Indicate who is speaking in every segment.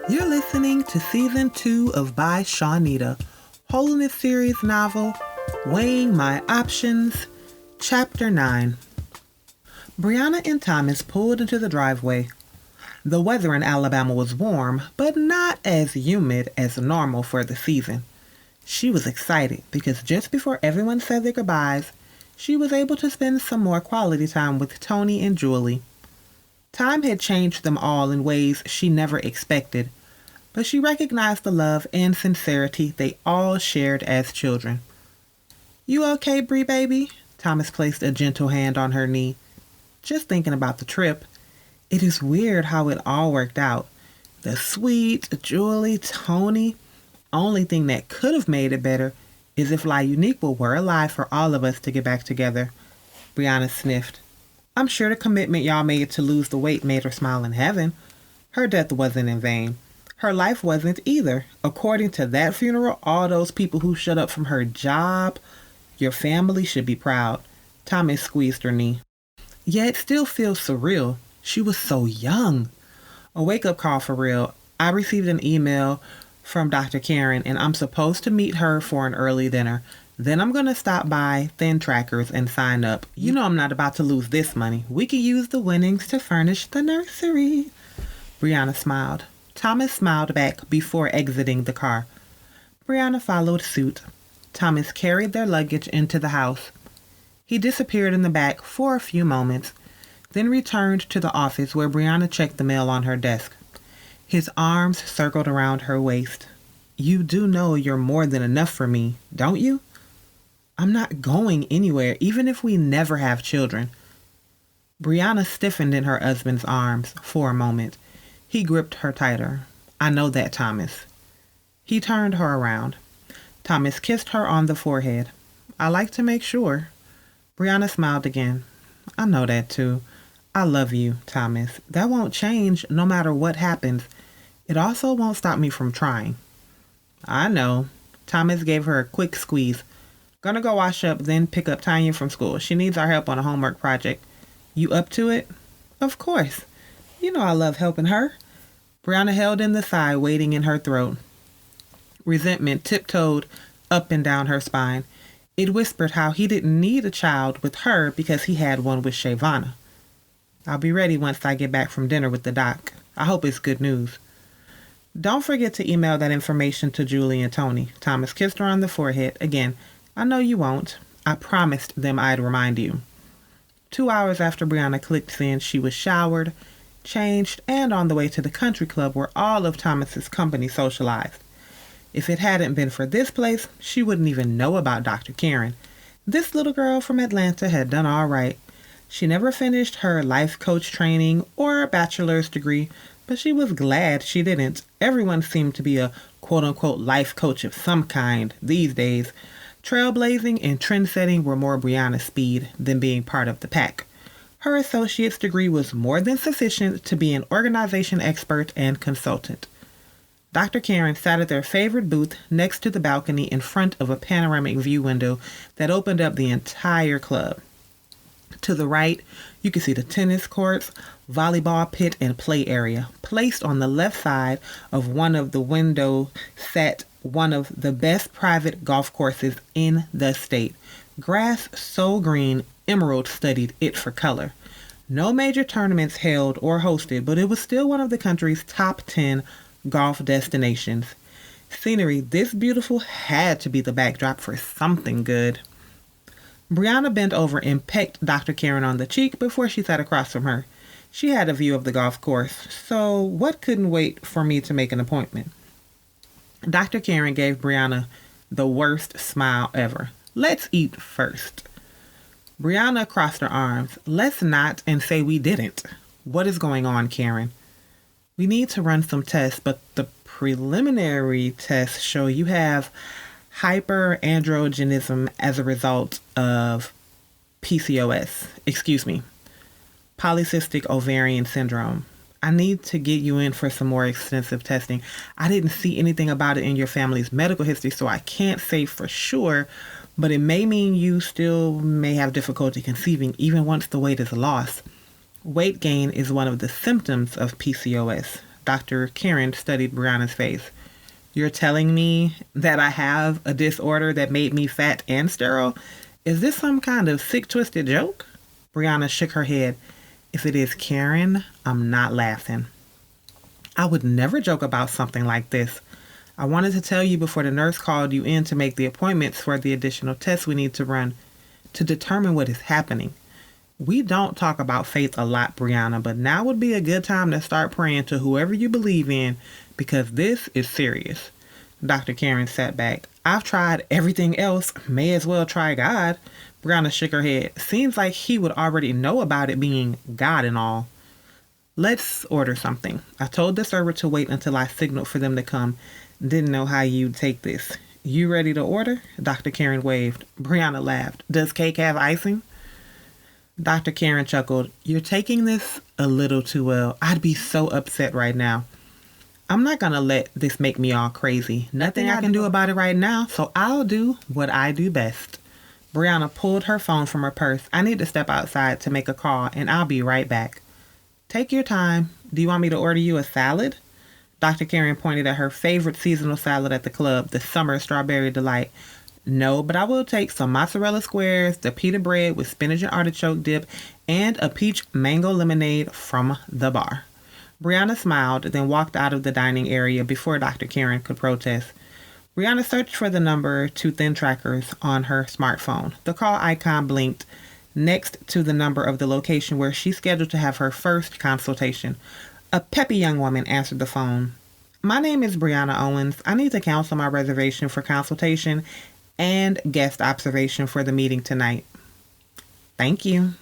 Speaker 1: You're listening to Season 2 of By Shawneda, Holiness Series novel, Weighing My Options, Chapter 9. Briana and Thomas pulled into the driveway. The weather in Alabama was warm, but not as humid as normal for the season. She was excited because just before everyone said their goodbyes, she was able to spend some more quality time with Toni and Julie. Time had changed them all in ways she never expected, but she recognized the love and sincerity they all shared as children. "You okay, Bree baby?" Thomas placed a gentle hand on her knee. "Just thinking about the trip. It is weird how it all worked out. The sweet, Julie, Toni. Only thing that could have made it better is if La Uniqua were alive for all of us to get back together." Briana sniffed. "I'm sure the commitment y'all made to lose the weight made her smile in heaven. Her death wasn't in vain. Her life wasn't either. According to that funeral, all those people who shut up from her job, your family should be proud." Thomas squeezed her knee. "Yeah, it still feels surreal. She was so young." "A wake-up call for real. I received an email from Dr. Karen, and I'm supposed to meet her for an early dinner. Then I'm going to stop by Thin Trackers and sign up. You know I'm not about to lose this money. We could use the winnings to furnish the nursery." Briana smiled. Thomas smiled back before exiting the car. Briana followed suit. Thomas carried their luggage into the house. He disappeared in the back for a few moments, then returned to the office where Briana checked the mail on her desk. His arms circled around her waist. "You do know you're more than enough for me, don't you?" "I'm not going anywhere, even if we never have children." Briana stiffened in her husband's arms for a moment. He gripped her tighter. "I know that, Thomas." He turned her around. Thomas kissed her on the forehead. "I like to make sure." Briana smiled again. "I know that, too. I love you, Thomas. That won't change no matter what happens. It also won't stop me from trying." "I know." Thomas gave her a quick squeeze. "Gonna go wash up, then pick up Tanya from school. She needs our help on a homework project. You up to it?" "Of course. You know I love helping her." Briana held in the sigh waiting in her throat. Resentment tiptoed up and down her spine. It whispered how he didn't need a child with her because he had one with Shavana. "I'll be ready once I get back from dinner with the doc. I hope it's good news." "Don't forget to email that information to Julie and Toni." Thomas kissed her on the forehead. "Again, I know you won't. I promised them I'd remind you." 2 hours after Briana clicked send, she was showered, changed, and on the way to the country club where all of Thomas's company socialized. If it hadn't been for this place, she wouldn't even know about Dr. Karen. This little girl from Atlanta had done all right. She never finished her life coach training or bachelor's degree, but she was glad she didn't. Everyone seemed to be a quote-unquote life coach of some kind these days. Trailblazing and trendsetting were more Briana's speed than being part of the pack. Her associate's degree was more than sufficient to be an organization expert and consultant. Dr. Karen sat at their favorite booth next to the balcony in front of a panoramic view window that opened up the entire club. To the right, you could see the tennis courts, volleyball pit, and play area. Placed on the left side of one of the windows sat one of the best private golf courses in the state. Grass so green, Emerald studied it for color. No major tournaments held or hosted, but it was still one of the country's top 10 golf destinations. Scenery this beautiful had to be the backdrop for something good. Briana bent over and pecked Dr. Karen on the cheek before she sat across from her. She had a view of the golf course, so what couldn't wait for me to make an appointment? Dr. Karen gave Briana the worst smile ever. "Let's eat first." Briana crossed her arms. "Let's not and say we didn't." "What is going on, Karen?" "We need to run some tests, but the preliminary tests show you have hyperandrogenism as a result of PCOS. Excuse me, polycystic ovarian syndrome. I need to get you in for some more extensive testing. I didn't see anything about it in your family's medical history, so I can't say for sure, but it may mean you still may have difficulty conceiving even once the weight is lost. Weight gain is one of the symptoms of PCOS. Dr. Karen studied Brianna's face. You're telling me that I have a disorder that made me fat and sterile? Is this some kind of sick, twisted joke? Briana shook her head. If it is, Karen, I'm not laughing. I would never joke about something like this. I wanted to tell you before the nurse called you in to make the appointments for the additional tests we need to run to determine what is happening. We don't talk about faith a lot, Briana, but now would be a good time to start praying to whoever you believe in because this is serious. Dr. Karen sat back. I've tried everything else. May as well try God. Briana shook her head. Seems like he would already know about it being God and all. Let's order something. I told the server to wait until I signaled for them to come. Didn't know how you'd take this. You ready to order? Dr. Karen waved. Briana laughed. Does cake have icing? Dr. Karen chuckled. You're taking this a little too well. I'd be so upset right now. I'm not going to let this make me all crazy. Nothing I can do about it right now, so I'll do what I do best. Briana pulled her phone from her purse. I need to step outside to make a call, and I'll be right back. Take your time. Do you want me to order you a salad? Dr. Karen pointed at her favorite seasonal salad at the club, the Summer Strawberry Delight. No, but I will take some mozzarella squares, the pita bread with spinach and artichoke dip, and a peach mango lemonade from the bar. Briana smiled, then walked out of the dining area before Dr. Karen could protest. Briana searched for the number to thin trackers on her smartphone. The call icon blinked next to the number of the location where she's scheduled to have her first consultation. A peppy young woman answered the phone. My name is Briana Owens. I need to cancel my reservation for consultation and guest observation for the meeting tonight. Thank you.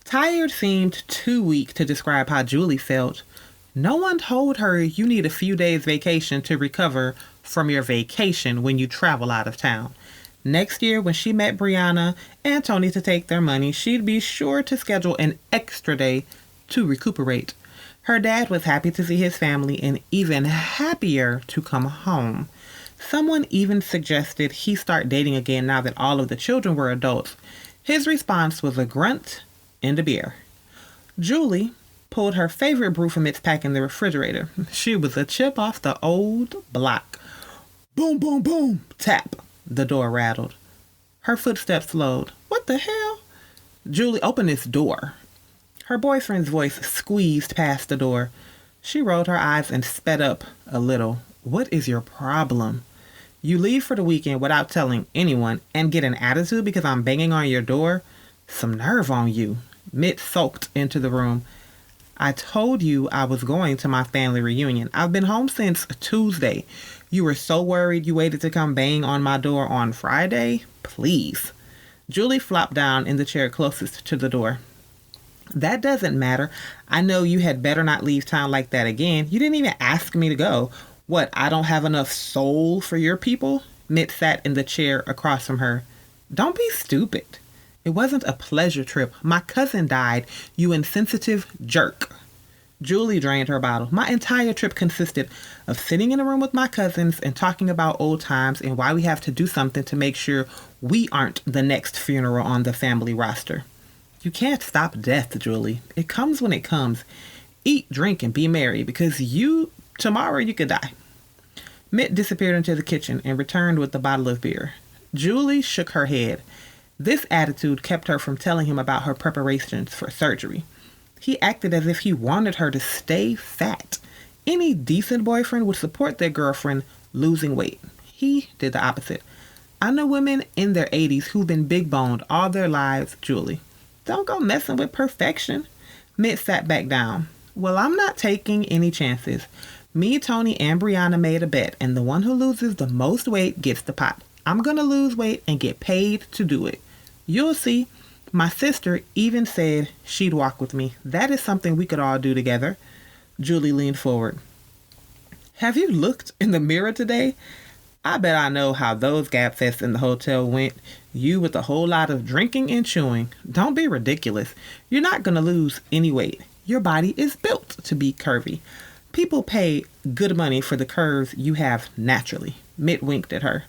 Speaker 1: Tired seemed too weak to describe how Julie felt. No one told her you need a few days vacation to recover from your vacation when you travel out of town. Next year, when she met Briana and Toni to take their money, she'd be sure to schedule an extra day to recuperate. Her dad was happy to see his family and even happier to come home. Someone even suggested he start dating again now that all of the children were adults. His response was a grunt and a beer. Julie pulled her favorite brew from its pack in the refrigerator. She was a chip off the old block. Boom, boom, boom, tap. The door rattled. Her footsteps slowed. What the hell? Julie, open this door. Her boyfriend's voice squeezed past the door. She rolled her eyes and sped up a little. What is your problem? You leave for the weekend without telling anyone and get an attitude because I'm banging on your door? Some nerve on you. Mitt sulked into the room. I told you I was going to my family reunion. I've been home since Tuesday. You were so worried you waited to come bang on my door on Friday? Please. Julie flopped down in the chair closest to the door. That doesn't matter. I know you had better not leave town like that again. You didn't even ask me to go. What, I don't have enough soul for your people? Mitt sat in the chair across from her. Don't be stupid. It wasn't a pleasure trip. My cousin died, you insensitive jerk. Julie drained her bottle. My entire trip consisted of sitting in a room with my cousins and talking about old times and why we have to do something to make sure we aren't the next funeral on the family roster. You can't stop death, Julie. It comes when it comes. Eat, drink, and be merry because tomorrow you could die. Mitt disappeared into the kitchen and returned with the bottle of beer. Julie shook her head. This attitude kept her from telling him about her preparations for surgery. He acted as if he wanted her to stay fat. Any decent boyfriend would support their girlfriend losing weight. He did the opposite. I know women in their 80s who've been big boned all their lives, Julie. Don't go messing with perfection. Mitt sat back down. Well, I'm not taking any chances. Me, Toni, and Briana made a bet, and the one who loses the most weight gets the pot. I'm going to lose weight and get paid to do it. You'll see. My sister even said she'd walk with me. That is something we could all do together. Julie leaned forward. Have you looked in the mirror today? I bet I know how those gab fests in the hotel went. You with a whole lot of drinking and chewing. Don't be ridiculous. You're not going to lose any weight. Your body is built to be curvy. People pay good money for the curves you have naturally. Mitt winked at her.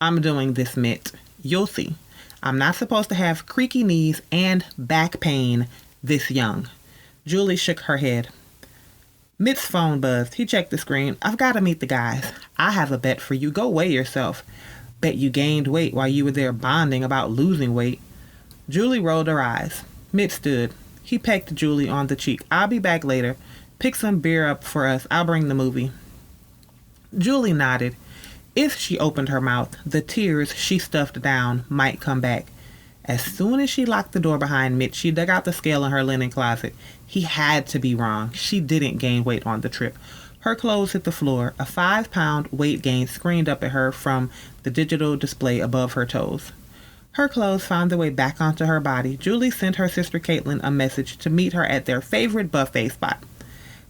Speaker 1: I'm doing this, Mitt. You'll see. I'm not supposed to have creaky knees and back pain this young. Julie shook her head. Mitt's phone buzzed. He checked the screen. I've got to meet the guys. I have a bet for you. Go weigh yourself. Bet you gained weight while you were there bonding about losing weight. Julie rolled her eyes. Mitt stood. He pecked Julie on the cheek. I'll be back later. Pick some beer up for us. I'll bring the movie. Julie nodded. If she opened her mouth, the tears she stuffed down might come back. As soon as she locked the door behind Mitt, she dug out the scale in her linen closet. He had to be wrong. She didn't gain weight on the trip. Her clothes hit the floor. A 5-pound weight gain screamed up at her from the digital display above her toes. Her clothes found their way back onto her body. Julie sent her sister Caitlin a message to meet her at their favorite buffet spot.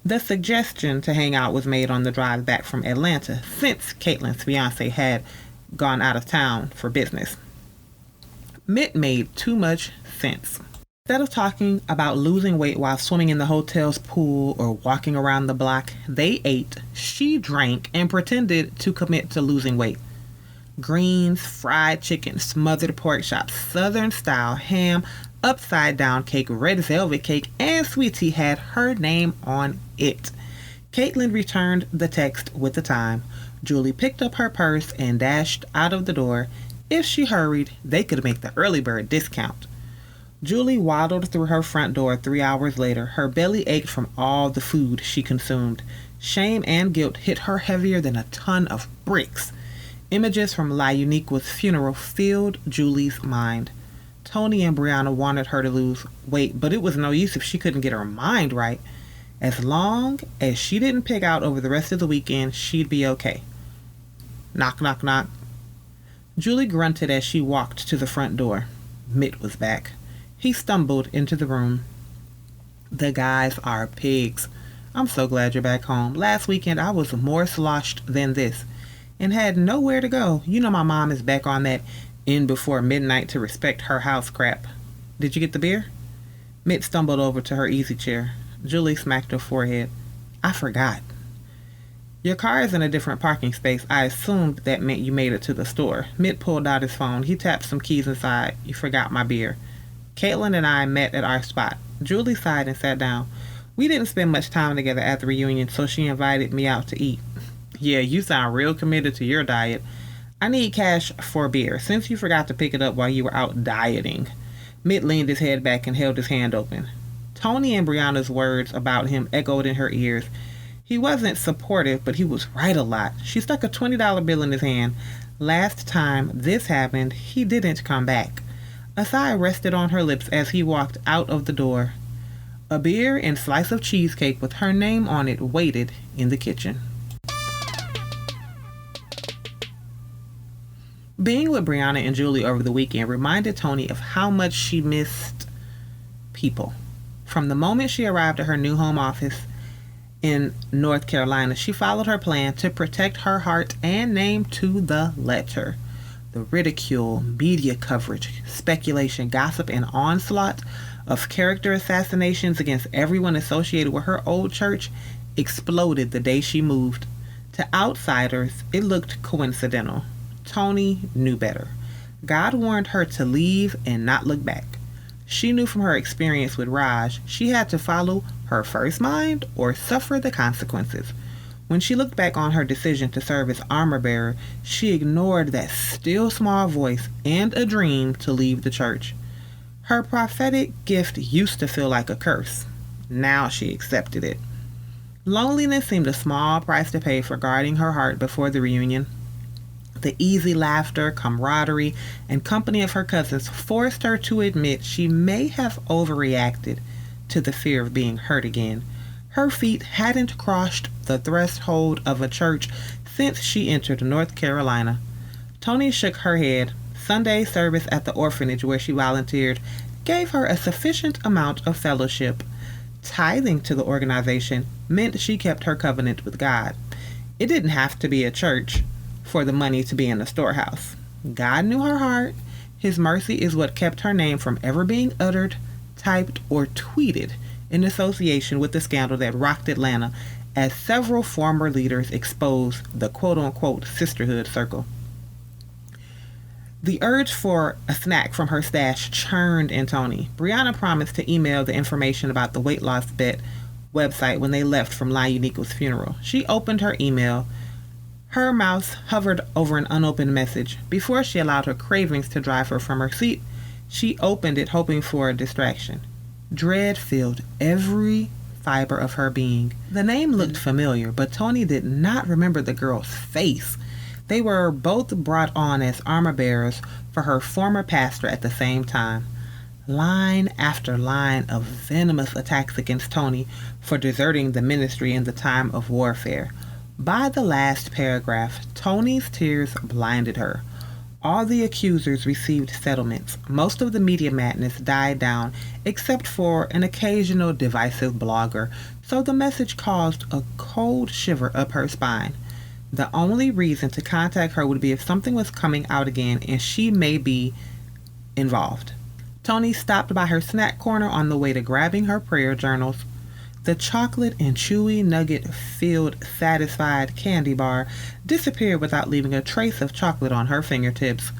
Speaker 1: The suggestion to hang out was made on the drive back from Atlanta, since Caitlin's fiancé had gone out of town for business. Mitt made too much sense. Instead of talking about losing weight while swimming in the hotel's pool or walking around the block, they ate, she drank, and pretended to commit to losing weight. Greens, fried chicken, smothered pork chops, southern-style ham, upside-down cake, red velvet cake, and sweet tea had her name on it. Caitlin returned the text with the time. Julie picked up her purse and dashed out of the door. If she hurried, they could make the early bird discount. Julie waddled through her front door 3 hours later. Her belly ached from all the food she consumed. Shame and guilt hit her heavier than a ton of bricks. Images from La Unique's funeral filled Julie's mind. Toni and Briana wanted her to lose weight, but it was no use if she couldn't get her mind right. As long as she didn't pig out over the rest of the weekend, she'd be okay. Knock, knock, knock. Julie grunted as she walked to the front door. Mitt was back. He stumbled into the room. The guys are pigs. I'm so glad you're back home. Last weekend I was more sloshed than this and had nowhere to go. You know my mom is back on that in before midnight to respect her house crap. Did you get the beer? Mitt stumbled over to her easy chair. Julie smacked her forehead. I forgot. Your car is in a different parking space. I assumed that meant you made it to the store. Mitt pulled out his phone. He tapped some keys inside. You forgot my beer. Caitlin and I met at our spot. Julie sighed and sat down. We didn't spend much time together at the reunion, so she invited me out to eat. Yeah, you sound real committed to your diet. I need cash for beer, since you forgot to pick it up while you were out dieting. Mitt leaned his head back and held his hand open. Toni and Briana's words about him echoed in her ears. He wasn't supportive, but he was right a lot. She stuck a $20 bill in his hand. Last time this happened, he didn't come back. A sigh rested on her lips as he walked out of the door. A beer and slice of cheesecake with her name on it waited in the kitchen. Being with Briana and Julie over the weekend reminded Toni of how much she missed people. From the moment she arrived at her new home office in North Carolina, she followed her plan to protect her heart and name to the letter. The ridicule, media coverage, speculation, gossip, and onslaught of character assassinations against everyone associated with her old church exploded the day she moved. To outsiders, it looked coincidental. Toni knew better. God warned her to leave and not look back. She knew from her experience with Raj she had to follow her first mind or suffer the consequences. When she looked back on her decision to serve as armor bearer, she ignored that still small voice and a dream to leave the church. Her prophetic gift used to feel like a curse. Now she accepted it. Loneliness seemed a small price to pay for guarding her heart before the reunion. The easy laughter, camaraderie, and company of her cousins forced her to admit she may have overreacted to the fear of being hurt again. Her feet hadn't crossed the threshold of a church since she entered North Carolina. Toni shook her head. Sunday service at the orphanage where she volunteered gave her a sufficient amount of fellowship. Tithing to the organization meant she kept her covenant with God. It didn't have to be a church for the money to be in the storehouse. God knew her heart. His mercy is what kept her name from ever being uttered, typed, or tweeted in association with the scandal that rocked Atlanta as several former leaders exposed the quote-unquote sisterhood circle. The urge for a snack from her stash churned in Toney. Briana promised to email the information about the weight loss bet website when they left from La Unique's funeral. She opened her email. Her mouse hovered over an unopened message. Before she allowed her cravings to drive her from her seat, she opened it hoping for a distraction. Dread filled every fiber of her being. The name looked familiar, but Toney did not remember the girl's face. They were both brought on as armor bearers for her former pastor at the same time. Line after line of venomous attacks against Toney for deserting the ministry in the time of warfare. By the last paragraph, Toney's tears blinded her. All the accusers received settlements. Most of the media madness died down, except for an occasional divisive blogger, so the message caused a cold shiver up her spine. The only reason to contact her would be if something was coming out again and she may be involved. Toney stopped by her snack corner on the way to grabbing her prayer journals. The chocolate and chewy nugget-filled satisfied candy bar disappeared without leaving a trace of chocolate on her fingertips.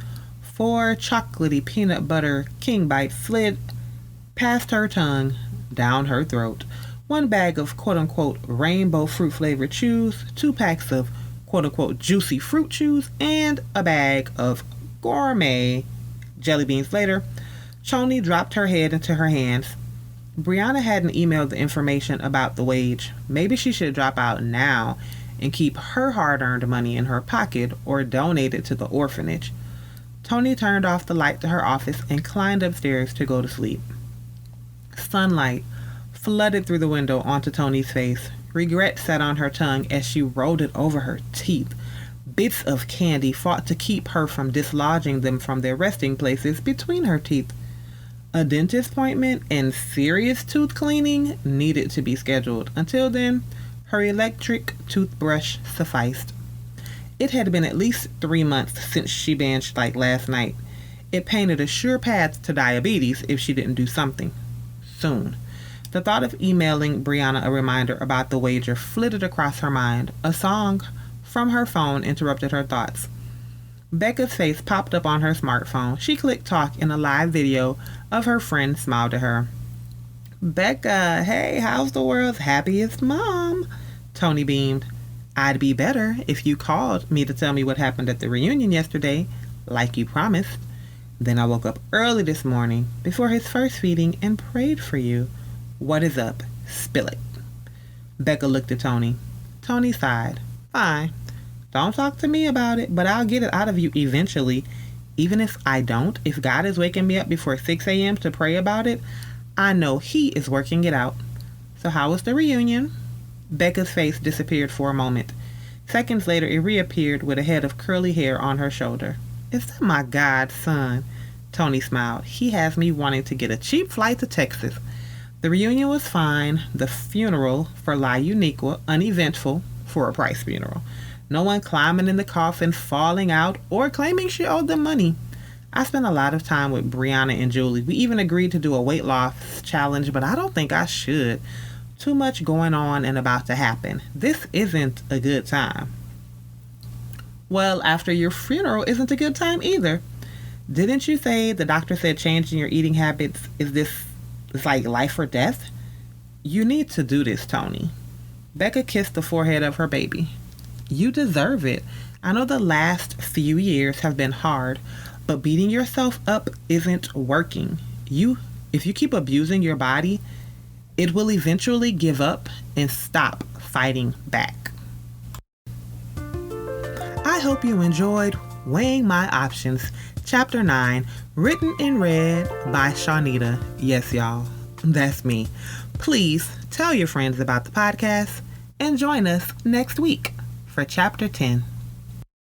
Speaker 1: 4 chocolatey peanut butter king bites slid past her tongue, down her throat. 1 bag of quote-unquote rainbow fruit-flavored chews, 2 packs of quote-unquote juicy fruit chews, and a bag of gourmet jelly beans later. Toney dropped her head into her hands. Briana hadn't emailed the information about the wage. Maybe she should drop out now and keep her hard-earned money in her pocket or donate it to the orphanage. Toney turned off the light to her office and climbed upstairs to go to sleep. Sunlight flooded through the window onto Toney's face. Regret sat on her tongue as she rolled it over her teeth. Bits of candy fought to keep her from dislodging them from their resting places between her teeth. A dentist appointment and serious tooth cleaning needed to be scheduled. Until then, her electric toothbrush sufficed. It had been at least 3 months since she binged like last night. It painted a sure path to diabetes if she didn't do something soon. The thought of emailing Briana a reminder about the wager flitted across her mind. A song from her phone interrupted her thoughts. Becca's face popped up on her smartphone. She clicked talk and a live video of her friend smiled at her. "Becca, hey, how's the world's happiest mom?" Toney beamed. "I'd be better if you called me to tell me what happened at the reunion yesterday, like you promised. Then I woke up early this morning before his first feeding and prayed for you. What is up? Spill it." Becca looked at Toney. Toney sighed. "Fine. Don't talk to me about it, but I'll get it out of you eventually. Even if I don't, if God is waking me up before 6 a.m. to pray about it, I know He is working it out. So how was the reunion?" Becca's face disappeared for a moment. Seconds later, it reappeared with a head of curly hair on her shoulder. "Is that my godson?" Toney smiled. "He has me wanting to get a cheap flight to Texas." The reunion was fine. The funeral for La Unique uneventful for a Price funeral. No one climbing in the coffin, falling out, or claiming she owed them money. I spent a lot of time with Briana and Julie. We even agreed to do a weight loss challenge, but I don't think I should. Too much going on and about to happen. This isn't a good time. Well, after your funeral isn't a good time either. Didn't you say the doctor said changing your eating habits it's like life or death? You need to do this, Toney. Becca kissed the forehead of her baby. You deserve it. I know the last few years have been hard, but beating yourself up isn't working. If you keep abusing your body, it will eventually give up and stop fighting back. I hope you enjoyed Weighing My Options, Chapter 9, written in red by Shawneda. Yes, y'all, that's me. Please tell your friends about the podcast and join us next week for Chapter 10.